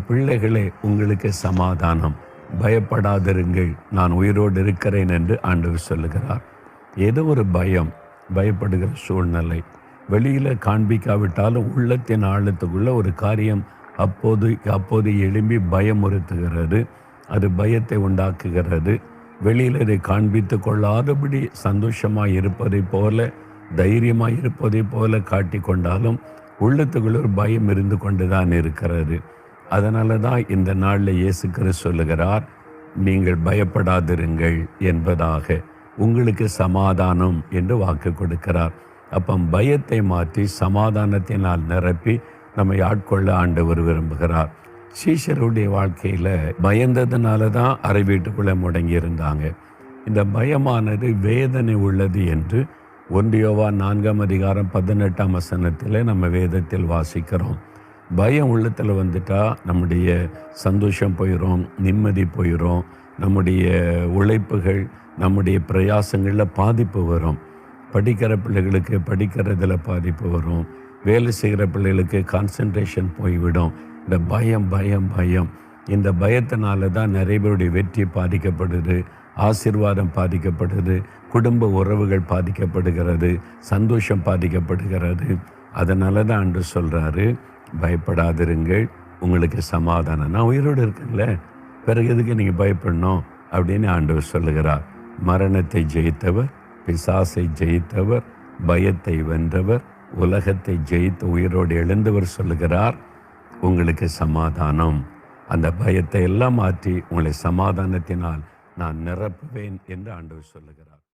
பிள்ளைகளே, உங்களுக்கு சமாதானம், பயப்படாதிருங்கள், நான் உயிரோடு இருக்கிறேன் என்று ஆண்டவர் சொல்லுகிறார். ஏதோ ஒரு பயப்படுகிற சூழ்நிலை வெளியில் காண்பிக்காவிட்டாலும் உள்ளத்தின் ஆழத்துக்குள்ள ஒரு காரியம் அப்போது எழும்பி பயமுறுத்துகிறது. அது பயத்தை உண்டாக்குகிறது. வெளியில் இதை காண்பித்து கொள்ளாதபடி சந்தோஷமாக இருப்பதை போல, தைரியமாக இருப்பதை போல காட்டி கொண்டாலும் உள்ளத்துக்குள்ள ஒரு பயம் இருந்து கொண்டு தான் இருக்கிறது. அதனால தான் இந்த நாளில் இயேசு கிறிஸ்து சொல்லுகிறார், நீங்கள் பயப்படாதிருங்கள் என்பதாக, உங்களுக்கு சமாதானம் என்று வாக்கு கொடுக்கிறார். அப்போ பயத்தை மாற்றி சமாதானத்தினால் நிரப்பி நம்மை ஆட்கொள்ள ஆண்டவர் விரும்புகிறார். சீஷருடைய வாழ்க்கையில் பயந்ததுனால தான் அறை வீட்டுக்குள்ளே முடங்கி இருந்தாங்க. இந்த பயமானது வேதனை உள்ளது என்று 1 யோவான் 4:18 நம்ம வேதத்தில் வாசிக்கிறோம். பயம் உள்ளத்தில் வந்துட்டா நம்முடைய சந்தோஷம் போயிடும், நிம்மதி போயிடும், நம்முடைய உழைப்புகள், நம்முடைய பிரயாசங்களில் பாதிப்பு வரும். படிக்கிற பிள்ளைகளுக்கு படிக்கிறதுல பாதிப்பு வரும். வேலை செய்கிற பிள்ளைகளுக்கு கான்சன்ட்ரேஷன் போய்விடும். இந்த பயம் இந்த பயத்தினால தான் நிறைய பேருடைய வெற்றி பாதிக்கப்படுது, ஆசீர்வாதம் பாதிக்கப்படுது, குடும்ப உறவுகள் பாதிக்கப்படுகிறது, சந்தோஷம் பாதிக்கப்படுகிறது. அதனால தான் ஆண்டு சொல்கிறாரு, பயப்படாதிருங்கள், உங்களுக்கு சமாதானம், நான் உயிரோடு இருக்கேன்ல, பிறகு எதுக்கு நீங்கள் பயப்படணும் அப்படின்னு ஆண்டவர் சொல்லுகிறார். மரணத்தை ஜெயித்தவர், பிசாசை ஜெயித்தவர், பயத்தை வென்றவர், உலகத்தை ஜெயித்து உயிரோடு எழுந்தவர் சொல்லுகிறார், உங்களுக்கு சமாதானம். அந்த பயத்தை எல்லாம் மாற்றி உங்களை சமாதானத்தினால் நான் நிரப்புவேன் என்று ஆண்டவர் சொல்லுகிறார்.